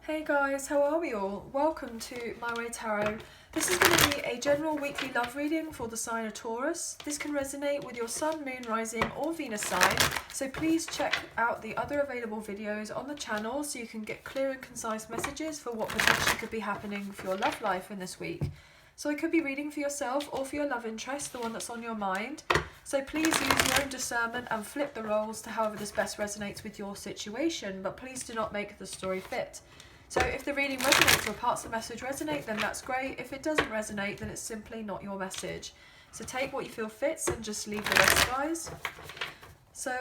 Hey guys, how are we all? Welcome to My Way Tarot. This is going to be a general weekly love reading for the sign of Taurus. This can resonate with your Sun, Moon, Rising or Venus sign, so please check out the other available videos on the channel so you can get clear and concise messages for what potentially could be happening for your love life in this week. So it could be reading for yourself or for your love interest, the one that's on your mind. So please use your own discernment and flip the roles to however this best resonates with your situation, but please do not make the story fit. So if the reading resonates or parts of the message resonate, then that's great. If it doesn't resonate, then it's simply not your message. So take what you feel fits and just leave the rest, guys. So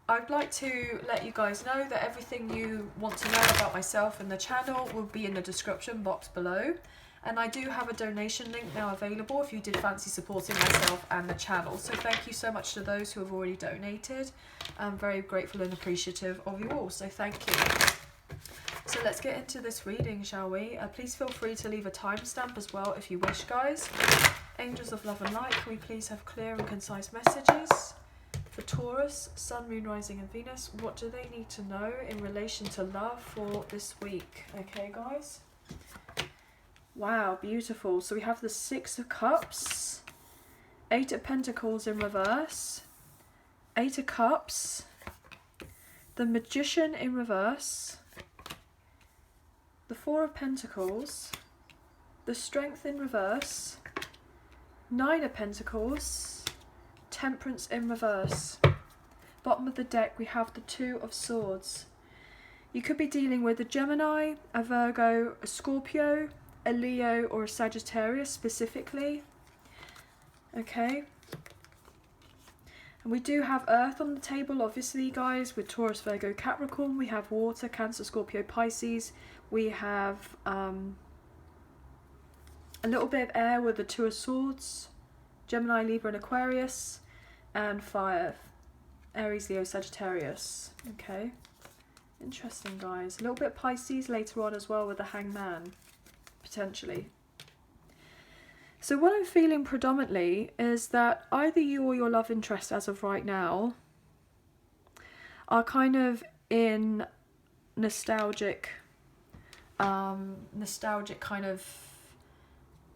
I'd like to let you guys know that everything you want to know about myself and the channel will be in the description box below. And I do have a donation link now available if you did fancy supporting myself and the channel. So thank you so much to those who have already donated. I'm very grateful and appreciative of you all, so thank you. So let's get into this reading, shall we? Please feel free to leave a timestamp as well if you wish, guys. Angels of love and light, can we please have clear and concise messages for Taurus, Sun, Moon, Rising and Venus? What do they need to know in relation to love for this week? Okay, guys. Wow, beautiful. So we have the Six of Cups, Eight of Pentacles in reverse, Eight of Cups, the Magician in reverse, the Four of Pentacles, the Strength in reverse, Nine of Pentacles, Temperance in reverse. Bottom of the deck we have the Two of Swords. You could be dealing with a Gemini, a Virgo, a Scorpio, a Leo or a Sagittarius specifically. Okay. And we do have Earth on the table, obviously, guys, with Taurus, Virgo, Capricorn. We have Water, Cancer, Scorpio, Pisces. We have a little bit of air with the Two of Swords, Gemini, Libra and Aquarius, and Fire, Aries, Leo, Sagittarius. Okay. Interesting, guys. A little bit of Pisces later on as well with the Hangman, potentially. So what I'm feeling predominantly is that either you or your love interest as of right now are kind of in nostalgic kind of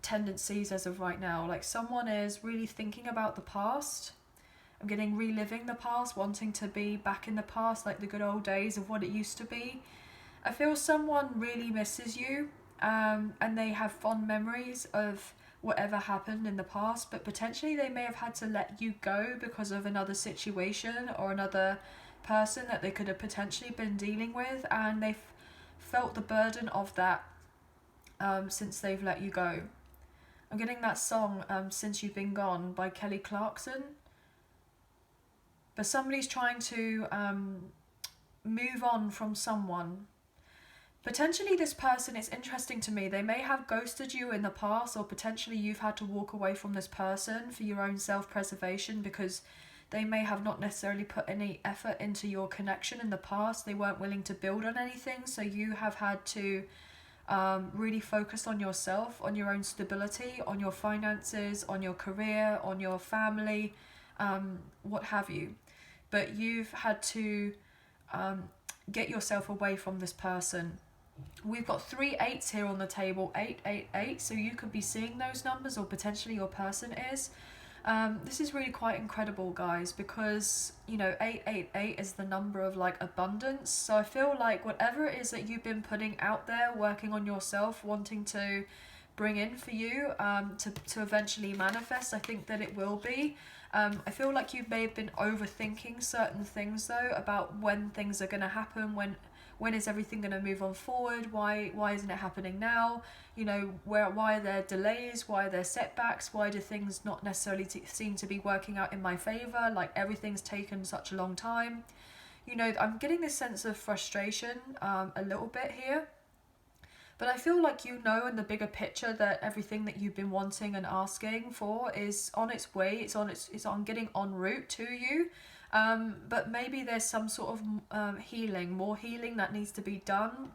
tendencies as of right now. Like someone is really thinking about the past. I'm getting reliving the past, wanting to be back in the past, like the good old days of what it used to be. I feel someone really misses you, and they have fond memories of whatever happened in the past, but potentially they may have had to let you go because of another situation or another person that they could have potentially been dealing with, and they've felt the burden of that since they've let you go. I'm getting that song, Since You've Been Gone by Kelly Clarkson. But somebody's trying to move on from someone. Potentially this person, is interesting to me, they may have ghosted you in the past, or potentially you've had to walk away from this person for your own self-preservation because they may have not necessarily put any effort into your connection in the past. They weren't willing to build on anything, so you have had to really focus on yourself, on your own stability, on your finances, on your career, on your family, what have you. But you've had to get yourself away from this person. We've got 3 8s here on the table, 888, so you could be seeing those numbers, or potentially your person is. This is really quite incredible, guys, because, you know, 888 is the number of like abundance. So I feel like whatever it is that you've been putting out there, working on yourself, wanting to bring in for you to eventually manifest, I think that it will be. I feel like you may have been overthinking certain things though, about when things are going to happen, when is everything going to move on forward, why isn't it happening now, you know, why are there delays, why are there setbacks, why do things not necessarily seem to be working out in my favour, like everything's taken such a long time. You know, I'm getting this sense of frustration a little bit here. But I feel like you know in the bigger picture that everything that you've been wanting and asking for is on its way, it's on getting en route to you. But maybe there's some sort of more healing that needs to be done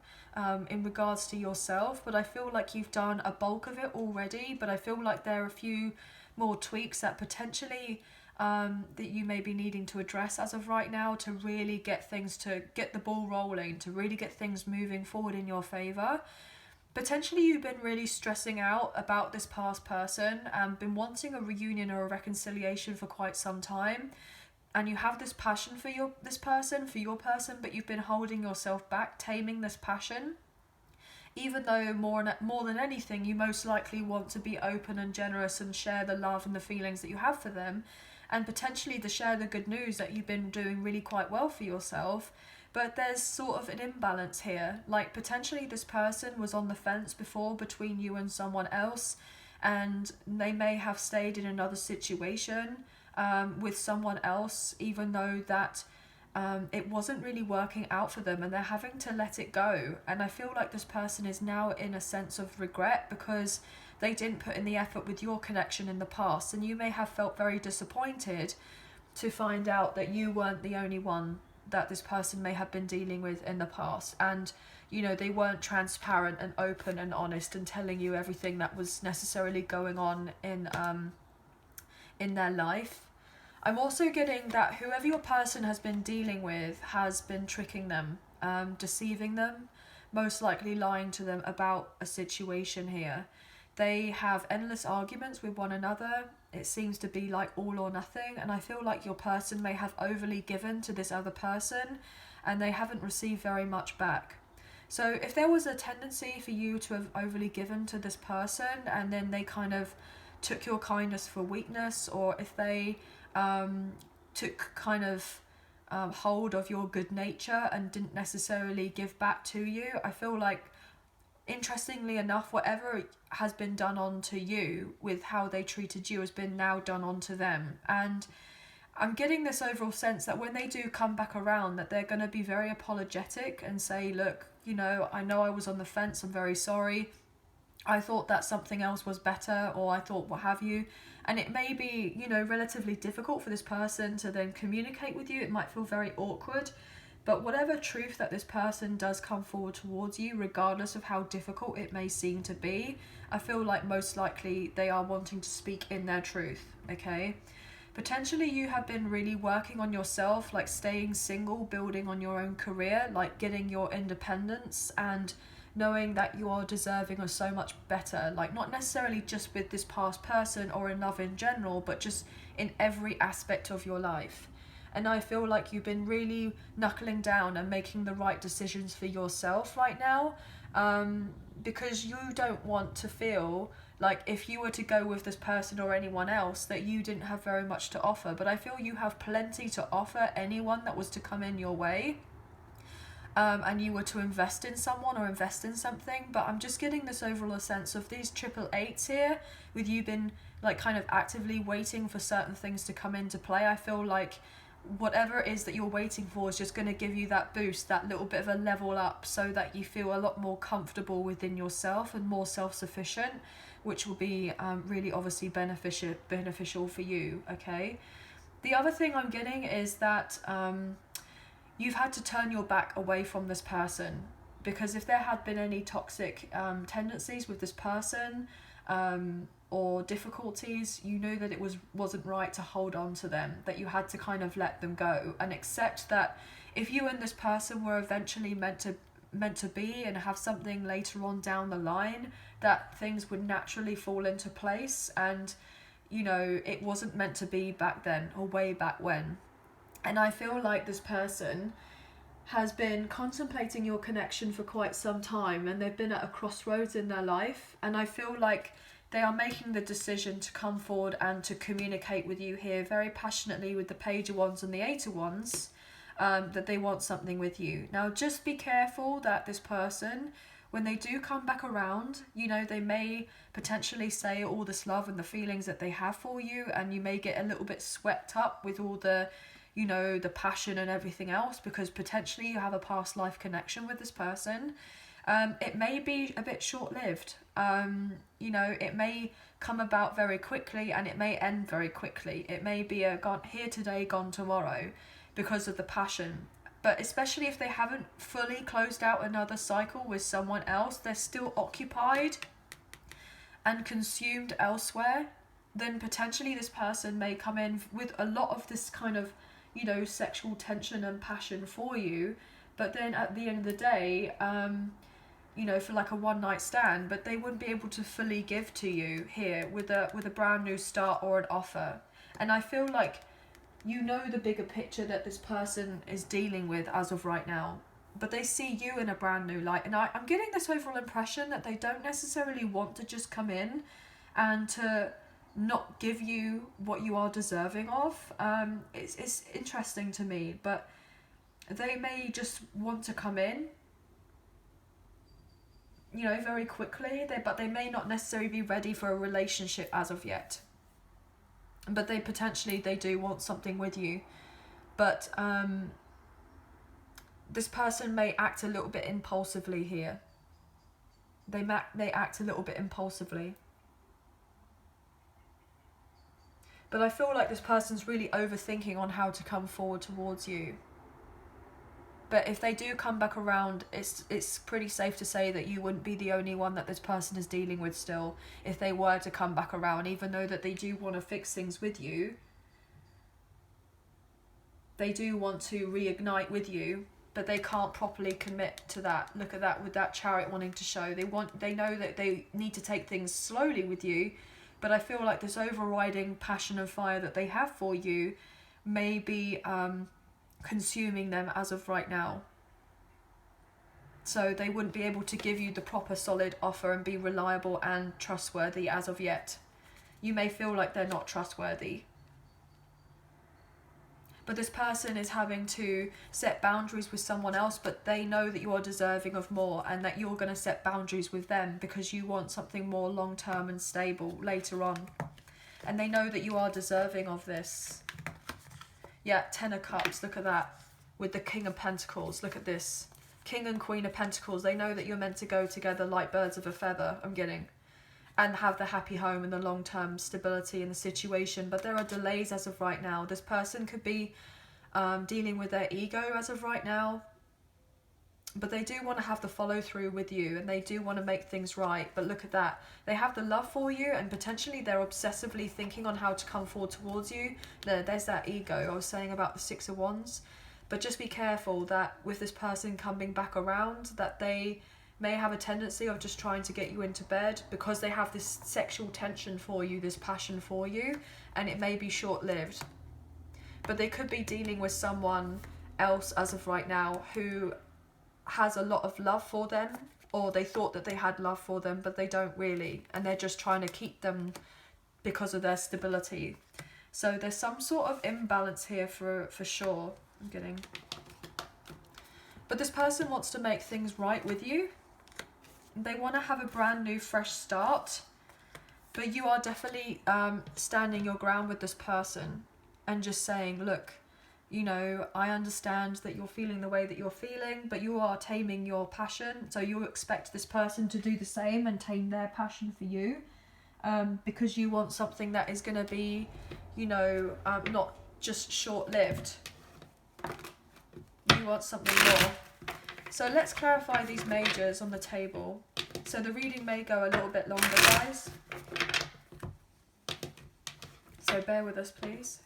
in regards to yourself. But I feel like you've done a bulk of it already, but I feel like there are a few more tweaks that potentially that you may be needing to address as of right now to really get the ball rolling, to really get things moving forward in your favour. Potentially you've been really stressing out about this past person and been wanting a reunion or a reconciliation for quite some time. And you have this passion for your person, but you've been holding yourself back, taming this passion. Even though more than anything, you most likely want to be open and generous and share the love and the feelings that you have for them, and potentially to share the good news that you've been doing really quite well for yourself. But there's sort of an imbalance here. Like, potentially this person was on the fence before between you and someone else, and they may have stayed in another situation with someone else, even though that it wasn't really working out for them, and they're having to let it go. And I feel like this person is now in a sense of regret because they didn't put in the effort with your connection in the past, and you may have felt very disappointed to find out that you weren't the only one that this person may have been dealing with in the past, and they weren't transparent and open and honest and telling you everything that was necessarily going on in their life. I'm also getting that whoever your person has been dealing with has been tricking them, deceiving them, most likely lying to them about a situation here. They have endless arguments with one another. It seems to be like all or nothing, and I feel like your person may have overly given to this other person and they haven't received very much back. So if there was a tendency for you to have overly given to this person and then they kind of took your kindness for weakness, or if they took kind of hold of your good nature and didn't necessarily give back to you, I feel like, interestingly enough, whatever has been done onto you with how they treated you has been now done onto them. And I'm getting this overall sense that when they do come back around, that they're going to be very apologetic and say, look, I know I was on the fence, I'm very sorry, I thought that something else was better, or I thought what have you. And it may be, relatively difficult for this person to then communicate with you. It might feel very awkward. But whatever truth that this person does come forward towards you, regardless of how difficult it may seem to be, I feel like most likely they are wanting to speak in their truth, okay? Potentially you have been really working on yourself, like staying single, building on your own career, like getting your independence and knowing that you are deserving of so much better, like not necessarily just with this past person or in love in general, but just in every aspect of your life. And I feel like you've been really knuckling down and making the right decisions for yourself right now, because you don't want to feel like if you were to go with this person or anyone else that you didn't have very much to offer. But I feel you have plenty to offer anyone that was to come in your way, and you were to invest in someone or invest in something. But I'm just getting this overall sense of these 888s here, with you been like kind of actively waiting for certain things to come into play. I feel like whatever it is that you're waiting for is just going to give you that boost, that little bit of a level up, so that you feel a lot more comfortable within yourself and more self-sufficient, which will be really obviously beneficial for you, okay? The other thing I'm getting is that you've had to turn your back away from this person, because if there had been any toxic tendencies with this person or difficulties, you know that it wasn't right to hold on to them, that you had to kind of let them go and accept that if you and this person were eventually meant to be and have something later on down the line, that things would naturally fall into place, and it wasn't meant to be back then or way back when. And I feel like this person has been contemplating your connection for quite some time, and they've been at a crossroads in their life, and I feel like they are making the decision to come forward and to communicate with you here very passionately with the Page of Wands and the Eight of Wands, that they want something with you. Now just be careful that this person, when they do come back around, they may potentially say all this love and the feelings that they have for you, and you may get a little bit swept up with all the the passion and everything else, because potentially you have a past life connection with this person. It may be a bit short-lived. It may come about very quickly and it may end very quickly. It may be a gone here today, gone tomorrow, because of the passion. But especially if they haven't fully closed out another cycle with someone else, they're still occupied and consumed elsewhere. then potentially this person may come in with a lot of this kind of, you know, sexual tension and passion for you, but then at the end of the day, you know, for like a one night stand, but they wouldn't be able to fully give to you here with a brand new start or an offer. And I feel like you know the bigger picture that this person is dealing with as of right now, but they see you in a brand new light. And I'm getting this overall impression that they don't necessarily want to just come in and to not give you what you are deserving of. It's interesting to me, but they may just want to come in, you know, very quickly, but they may not necessarily be ready for a relationship as of yet. But they do want something with you. But this person may act a little bit impulsively here. They act a little bit impulsively. But I feel like this person's really overthinking on how to come forward towards you. But if they do come back around, it's pretty safe to say that you wouldn't be the only one that this person is dealing with still, if they were to come back around, even though that they do want to fix things with you. They do want to reignite with you, but they can't properly commit to that. Look at that, with that Chariot wanting to show. They know that they need to take things slowly with you, but I feel like this overriding passion and fire that they have for you may be consuming them as of right now. So they wouldn't be able to give you the proper solid offer and be reliable and trustworthy as of yet. You may feel like they're not trustworthy. But this person is having to set boundaries with someone else, but they know that you are deserving of more and that you're going to set boundaries with them because you want something more long-term and stable later on. And they know that you are deserving of this. Yeah, 10 of Cups, look at that. With the King of Pentacles, look at this. King and Queen of Pentacles, they know that you're meant to go together like birds of a feather, I'm getting. And have the happy home and the long-term stability in the situation. But there are delays as of right now. This person could be dealing with their ego as of right now. But they do want to have the follow through with you, and they do want to make things right. But look at that. They have the love for you, and potentially they're obsessively thinking on how to come forward towards you. There's that ego I was saying about the Six of Wands. But just be careful that with this person coming back around, that they may have a tendency of just trying to get you into bed because they have this sexual tension for you, this passion for you, and it may be short-lived. But they could be dealing with someone else as of right now who has a lot of love for them, or they thought that they had love for them, but they don't really, and they're just trying to keep them because of their stability. So there's some sort of imbalance here for sure, I'm getting. But this person wants to make things right with you. They want to have a brand new fresh start, but you are definitely standing your ground with this person and just saying, look, you know, I understand that you're feeling the way that you're feeling, but you are taming your passion. So you expect this person to do the same and tame their passion for you, because you want something that is going to be, you know, not just short-lived. You want something more. So let's clarify these majors on the table. So the reading may go a little bit longer, guys. So bear with us, please.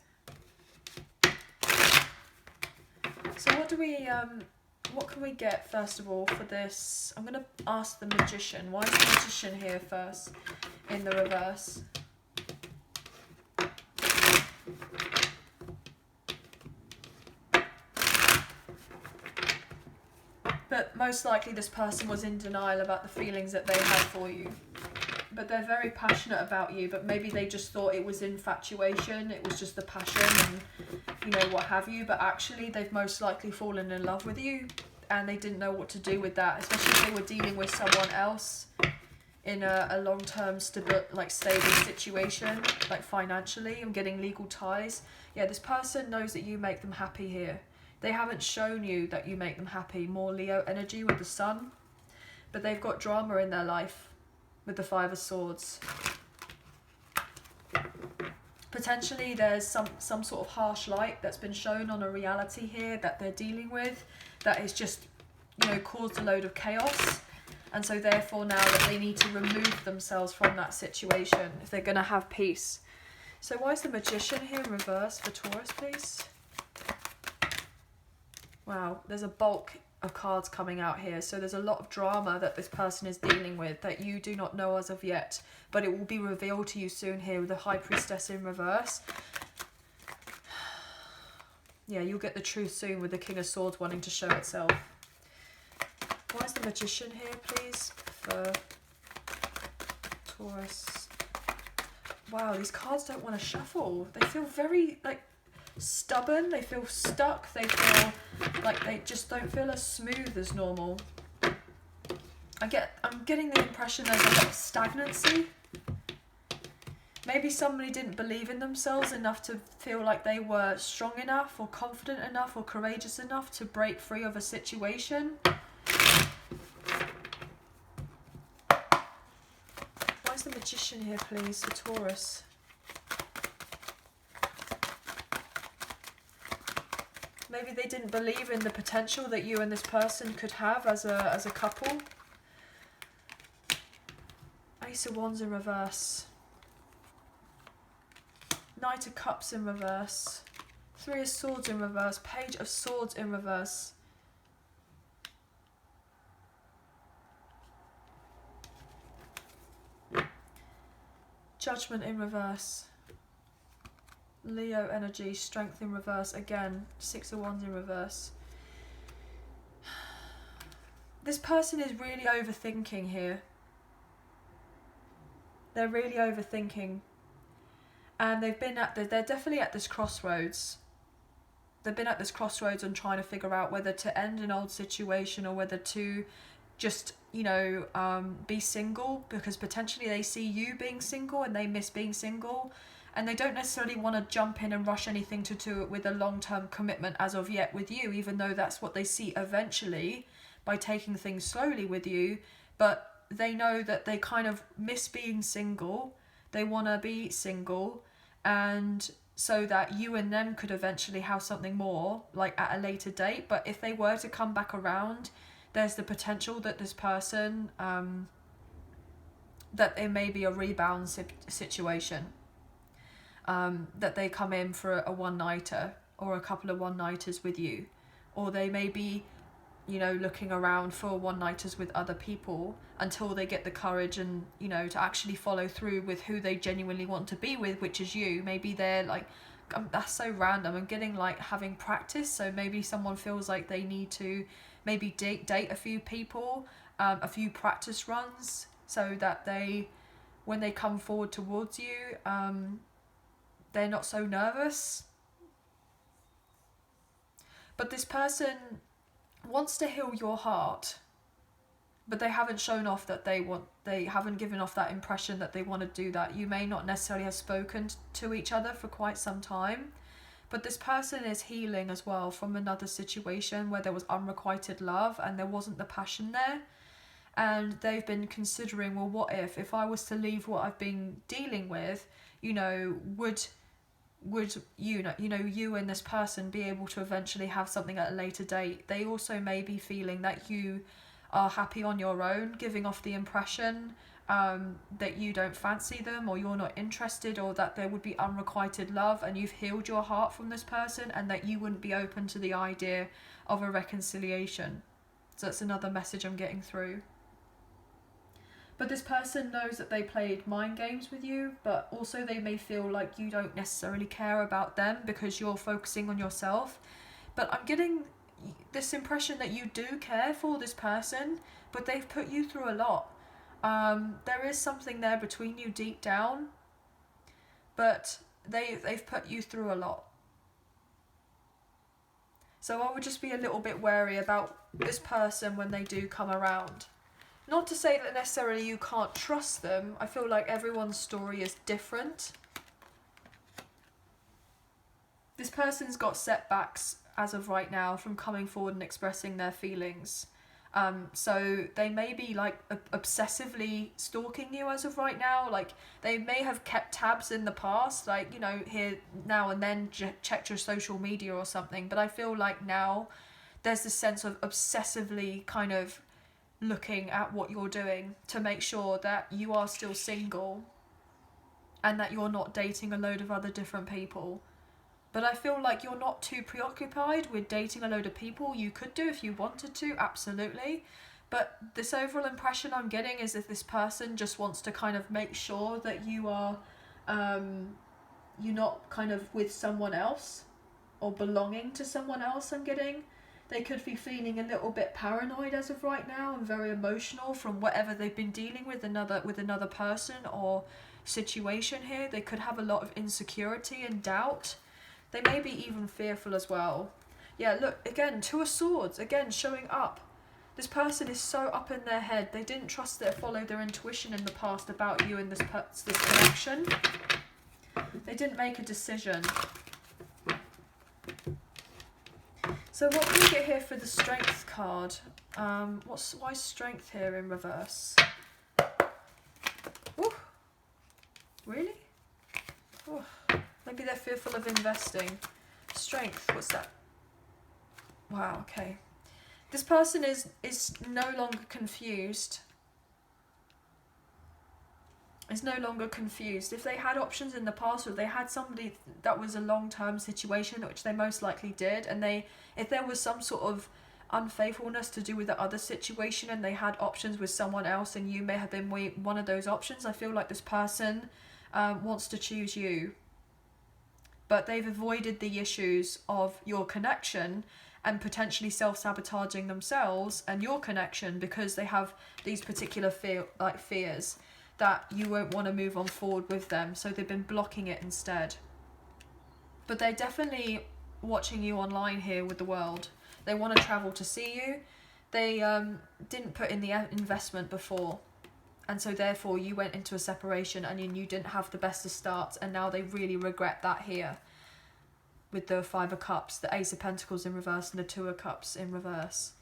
So what can we get first of all for this? I'm going to ask the Magician. Why is the Magician here first in the reverse? But most likely this person was in denial about the feelings that they had for you. But they're very passionate about you, but maybe they just thought it was infatuation, it was just the passion and, you know, what have you. But actually they've most likely fallen in love with you, and they didn't know what to do with that, especially if they were dealing with someone else in a long-term stable situation, like financially. I'm getting legal ties. Yeah, this person knows that you make them happy here. They haven't shown you that you make them happy. More Leo energy with the Sun. But they've got drama in their life with the Five of Swords. Potentially there's some sort of harsh light that's been shown on a reality here that they're dealing with that has just, you know, caused a load of chaos. And so therefore now that they need to remove themselves from that situation if they're going to have peace. So why is the Magician here in reverse for Taurus, please? Wow, there's a bulk of cards coming out here. So there's a lot of drama that this person is dealing with that you do not know as of yet. But it will be revealed to you soon here with the High Priestess in reverse. Yeah, you'll get the truth soon with the King of Swords wanting to show itself. Why is the Magician here, please, for Taurus? Wow, these cards don't want to shuffle. They feel very, like, stubborn. They feel stuck. They feel like they just don't feel as smooth as normal. I'm getting the impression there's a lot of stagnancy. Maybe somebody didn't believe in themselves enough to feel like they were strong enough or confident enough or courageous enough to break free of a situation. Why is the Magician here, please, for Taurus? Maybe they didn't believe in the potential that you and this person could have as a couple. Ace of Wands in reverse. Knight of Cups in reverse. Three of Swords in reverse. Page of Swords in reverse. Judgment in reverse. Leo energy, Strength in reverse again. Six of Wands in reverse. This person is really overthinking here. They're really overthinking. And they're definitely at this crossroads. They've been at this crossroads and trying to figure out whether to end an old situation or whether to just, you know, be single, because potentially they see you being single and they miss being single. And they don't necessarily want to jump in and rush anything to do it with a long-term commitment as of yet with you, even though that's what they see eventually by taking things slowly with you. But they know that they kind of miss being single. They want to be single, and so that you and them could eventually have something more, like at a later date. But if they were to come back around, there's the potential that this person, that it may be a rebound situation. That they come in for a one-nighter or a couple of one-nighters with you. Or they may be, you know, looking around for one-nighters with other people until they get the courage and, you know, to actually follow through with who they genuinely want to be with, which is you. Maybe they're like, that's so random. I'm getting like having practice. So maybe someone feels like they need to maybe date a few people, a few practice runs, so that they, when they come forward towards you, they're not so nervous. But this person wants to heal your heart, but they haven't shown off that they haven't given off that impression that they want to do that. You may not necessarily have spoken to each other for quite some time, but this person is healing as well from another situation where there was unrequited love and there wasn't the passion there. And they've been considering, well, what if I was to leave what I've been dealing with, you know, would you and this person be able to eventually have something at a later date? They also may be feeling that you are happy on your own, giving off the impression that you don't fancy them, or you're not interested, or that there would be unrequited love and you've healed your heart from this person, and that you wouldn't be open to the idea of a reconciliation. So that's another message I'm getting through. But this person knows that they played mind games with you, but also they may feel like you don't necessarily care about them because you're focusing on yourself. But I'm getting this impression that you do care for this person, but they've put you through a lot. There is something there between you deep down, but they've put you through a lot. So I would just be a little bit wary about this person when they do come around. Not to say that necessarily you can't trust them. I feel like everyone's story is different. This person's got setbacks as of right now from coming forward and expressing their feelings. So they may be like obsessively stalking you as of right now. Like they may have kept tabs in the past, like, you know, here now and then checked your social media or something. But I feel like now there's this sense of obsessively kind of looking at what you're doing to make sure that you are still single and that you're not dating a load of other different people. But I feel like you're not too preoccupied with dating a load of people. You could do if you wanted to, absolutely. But this overall impression I'm getting is that this person just wants to kind of make sure that you are, you're not kind of with someone else or belonging to someone else, I'm getting. They could be feeling a little bit paranoid as of right now and very emotional from whatever they've been dealing with another person or situation here. They could have a lot of insecurity and doubt. They may be even fearful as well. Yeah, look, again, Two of Swords, again, showing up. This person is so up in their head. They didn't trust or follow their intuition in the past about you and this connection. They didn't make a decision. So what can we get here for the Strength card? Why Strength here in reverse? Ooh. Really? Ooh. Maybe they're fearful of investing. Strength, what's that? Wow, okay. This person is no longer confused. Is no longer confused. If they had options in the past, or they had somebody that was a long-term situation, which they most likely did, and if there was some sort of unfaithfulness to do with the other situation and they had options with someone else and you may have been one of those options, I feel like this person wants to choose you. But they've avoided the issues of your connection and potentially self-sabotaging themselves and your connection because they have these particular fears that you won't want to move on forward with them. So they've been blocking it instead. But they're definitely watching you online here with the world. They want to travel to see you. They didn't put in the investment before. And so therefore you went into a separation and you didn't have the best of starts, and now they really regret that here. With the Five of Cups, the Ace of Pentacles in reverse and the Two of Cups in reverse.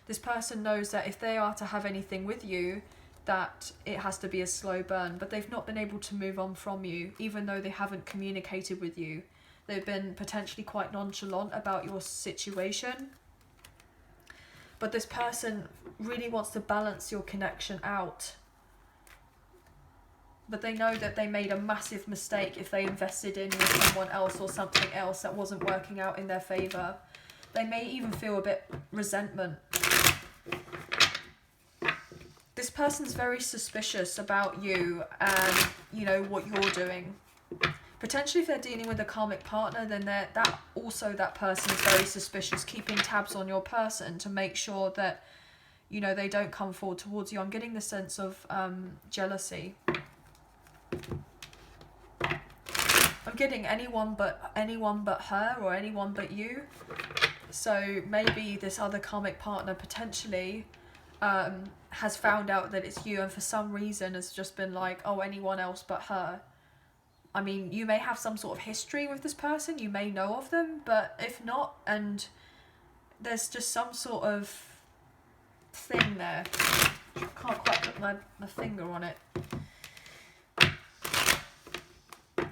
This person knows that if they are to have anything with you, that it has to be a slow burn, but they've not been able to move on from you, even though they haven't communicated with you. They've been potentially quite nonchalant about your situation. But this person really wants to balance your connection out. But they know that they made a massive mistake if they invested in with someone else or something else that wasn't working out in their favour. They may even feel a bit resentment. This person's very suspicious about you and, you know, what you're doing. Potentially if they're dealing with a karmic partner, then that person is very suspicious, keeping tabs on your person to make sure that, you know, they don't come forward towards you. I'm getting the sense of jealousy. I'm getting anyone but her or anyone but you. So maybe this other karmic partner potentially has found out that it's you and for some reason has just been like, oh, anyone else but her. I mean, you may have some sort of history with this person, you may know of them, but if not, and there's just some sort of thing there. I can't quite put my finger on it.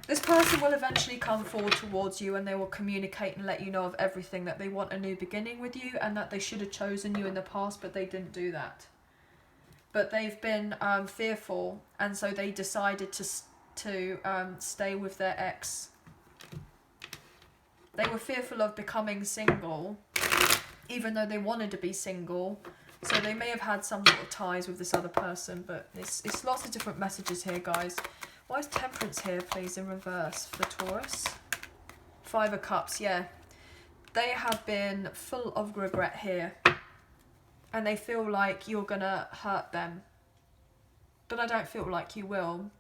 This person will eventually come forward towards you and they will communicate and let you know of everything, that they want a new beginning with you and that they should have chosen you in the past, but they didn't do that. But they've been fearful, and so they decided to stay with their ex. They were fearful of becoming single, even though they wanted to be single. So they may have had some sort of ties with this other person, but it's lots of different messages here, guys. Why is Temperance here, please, in reverse for Taurus? Five of Cups, yeah. They have been full of regret here. And they feel like you're going to hurt them. But I don't feel like you will.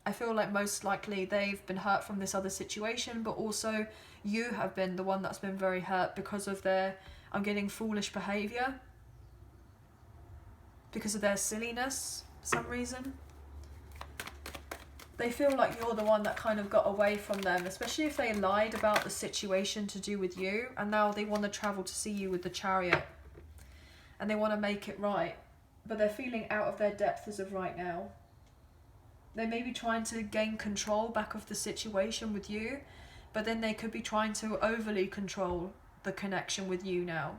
I feel like most likely they've been hurt from this other situation, but also you have been the one that's been very hurt because of their, I'm getting foolish behaviour. Because of their silliness, for some reason. They feel like you're the one that kind of got away from them, especially if they lied about the situation to do with you, and now they want to travel to see you with the Chariot. And they want to make it right. But they're feeling out of their depth as of right now. They may be trying to gain control back of the situation with you, but then they could be trying to overly control the connection with you now.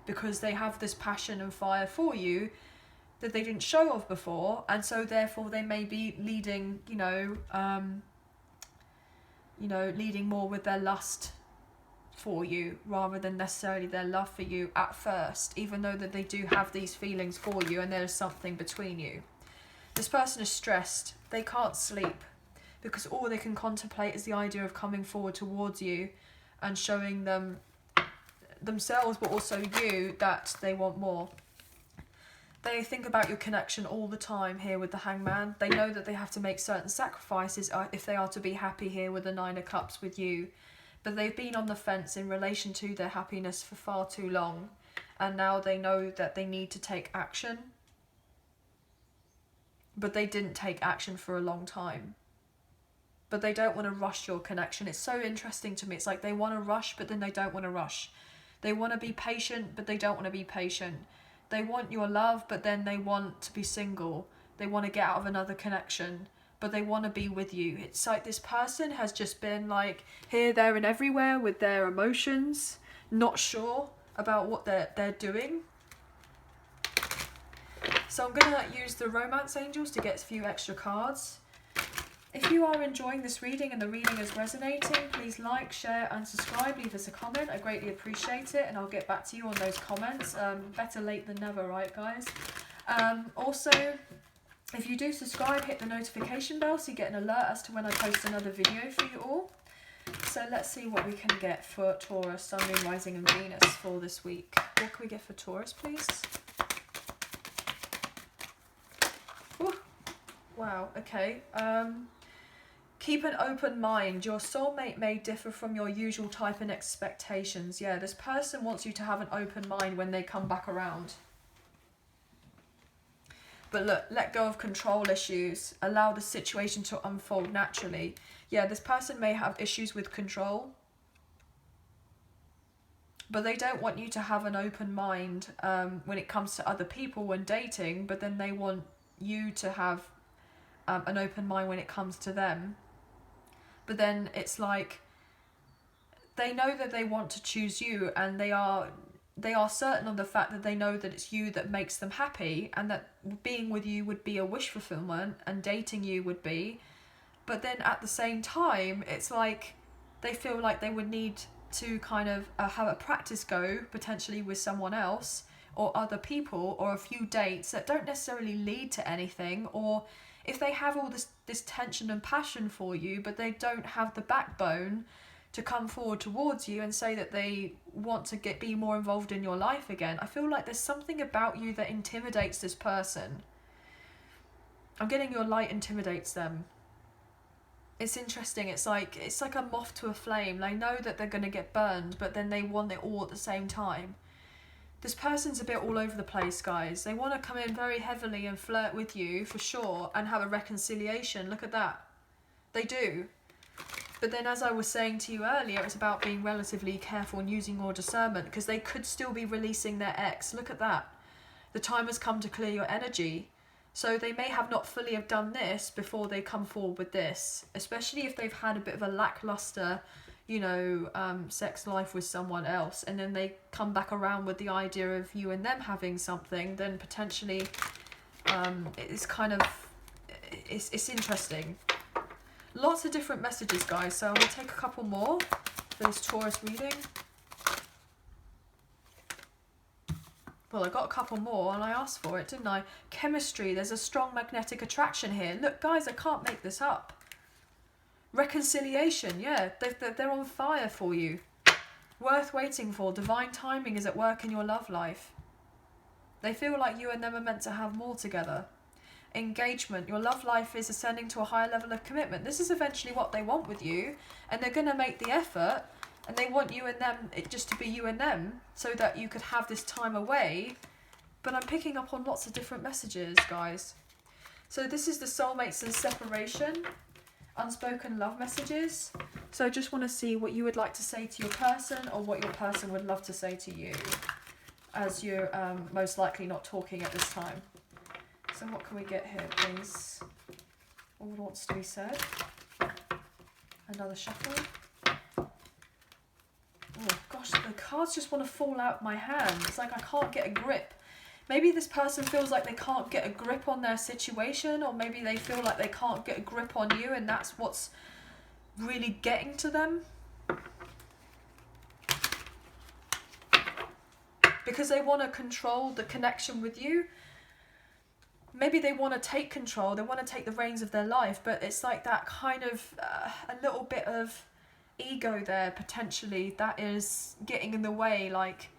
Because they have this passion and fire for you that they didn't show off before, and so therefore they may be leading, you know, you know, leading more with their lust for you rather than necessarily their love for you at first, even though that they do have these feelings for you and there's something between you. This person is stressed. They can't sleep because all they can contemplate is the idea of coming forward towards you and showing themselves, but also you, that they want more. They think about your connection all the time here with the Hangman. They know that they have to make certain sacrifices if they are to be happy here with the Nine of Cups with you. But they've been on the fence in relation to their happiness for far too long. And now they know that they need to take action. But they didn't take action for a long time. But they don't want to rush your connection. It's so interesting to me. It's like they want to rush, but then they don't want to rush. They want to be patient, but they don't want to be patient. They want your love, but then they want to be single. They want to get out of another connection, but they want to be with you. It's like this person has just been like here, there and everywhere with their emotions, not sure about what they're doing. So I'm going to use the Romance Angels to get a few extra cards. If you are enjoying this reading and the reading is resonating, please like, share and subscribe. Leave us a comment. I greatly appreciate it, and I'll get back to you on those comments. Better late than never, right guys? Also, if you do subscribe, hit the notification bell so you get an alert as to when I post another video for you all. So let's see what we can get for Taurus, Sun, Moon, Rising and Venus for this week. What can we get for Taurus, please? Ooh. Wow, okay. Keep an open mind. Your soulmate may differ from your usual type and expectations. Yeah, this person wants you to have an open mind when they come back around. But look, let go of control issues. Allow the situation to unfold naturally. Yeah, this person may have issues with control. But they don't want you to have an open mind when it comes to other people when dating. But then they want you to have an open mind when it comes to them. But then it's like they know that they want to choose you, and they are certain of the fact that they know that it's you that makes them happy, and that being with you would be a wish fulfillment and dating you would be. But then at the same time, it's like they feel like they would need to kind of have a practice go potentially with someone else or other people, or a few dates that don't necessarily lead to anything, or if they have all this tension and passion for you, but they don't have the backbone to come forward towards you and say that they want to be more involved in your life again. I feel like there's something about you that intimidates this person. I'm getting your light intimidates them. It's interesting. It's like a moth to a flame. They know that they're going to get burned, but then they want it all at the same time. This person's a bit all over the place, guys. They want to come in very heavily and flirt with you, for sure, and have a reconciliation. Look at that. They do. But then, as I was saying to you earlier, it's about being relatively careful and using your discernment, because they could still be releasing their ex. Look at that. The time has come to clear your energy. So they may have not fully have done this before they come forward with this, especially if they've had a bit of a lackluster, you know, sex life with someone else, and then they come back around with the idea of you and them having something. Then potentially it's kind of it's interesting. Lots of different messages, guys, so I'm going to take a couple more for this Taurus reading. Well, I got a couple more and I asked for it, didn't I? Chemistry, there's a strong magnetic attraction here. Look, guys, I can't make this up. Reconciliation, yeah, they're on fire for you. Worth waiting for. Divine timing is at work in your love life. They feel like you and them are meant to have more together. Engagement, your love life is ascending to a higher level of commitment. This is eventually what they want with you, and they're going to make the effort, and they want you and them, it just to be you and them, so that you could have this time away. But I'm picking up on lots of different messages, guys. So this is the Soulmates In Separation. Unspoken love messages. So I just want to see what you would like to say to your person, or what your person would love to say to you, as you're most likely not talking at this time. So what can we get here, please? What wants to be said? Another shuffle. Oh gosh, the cards just want to fall out my hand. It's like I can't get a grip. Maybe this person feels like they can't get a grip on their situation, or maybe they feel like they can't get a grip on you, and that's what's really getting to them. Because they want to control the connection with you. Maybe they want to take control, they want to take the reins of their life, but it's like that kind of a little bit of ego there potentially that is getting in the way. Like,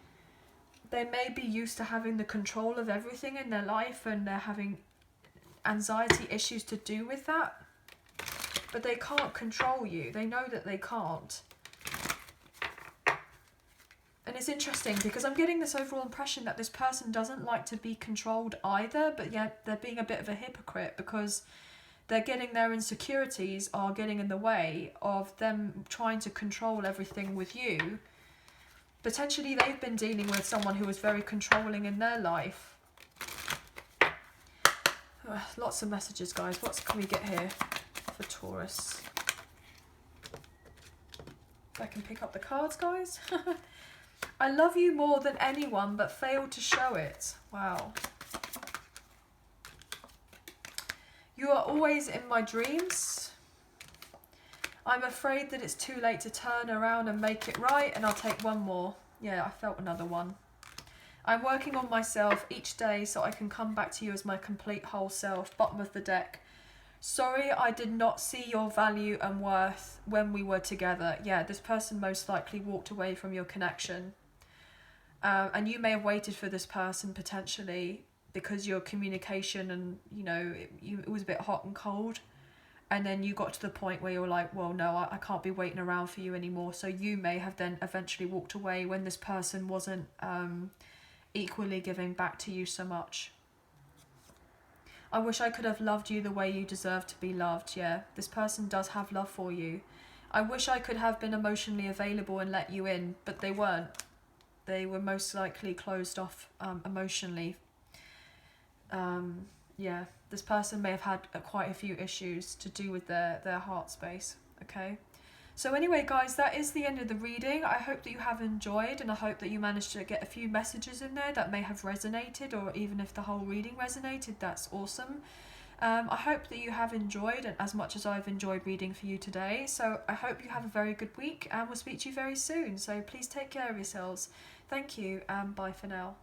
they may be used to having the control of everything in their life, and they're having anxiety issues to do with that, but they can't control you. They know that they can't. And it's interesting because I'm getting this overall impression that this person doesn't like to be controlled either, but yet they're being a bit of a hypocrite because they're getting their insecurities are getting in the way of them trying to control everything with you. Potentially they've been dealing with someone who was very controlling in their life. Lots of messages, guys. What can we get here for Taurus? If I can pick up the cards, guys. I love you more than anyone, but failed to show it. Wow. You are always in my dreams. I'm afraid that it's too late to turn around and make it right, and I'll take one more. Yeah, I felt another one. I'm working on myself each day so I can come back to you as my complete whole self. Bottom of the deck. Sorry, I did not see your value and worth when we were together. Yeah, this person most likely walked away from your connection. And you may have waited for this person potentially because your communication and, you know, it was a bit hot and cold. And then you got to the point where you're like, well, no, I can't be waiting around for you anymore. So you may have then eventually walked away when this person wasn't equally giving back to you so much. I wish I could have loved you the way you deserve to be loved. Yeah, this person does have love for you. I wish I could have been emotionally available and let you in, but they weren't. They were most likely closed off emotionally. Yeah, this person may have had quite a few issues to do with their heart space. Okay. So anyway, guys, that is the end of the reading. I hope that you have enjoyed, and I hope that you managed to get a few messages in there that may have resonated, or even if the whole reading resonated, that's awesome. I hope that you have enjoyed, and as much as I've enjoyed reading for you today. So I hope you have a very good week, and we'll speak to you very soon. So please take care of yourselves. Thank you, and bye for now.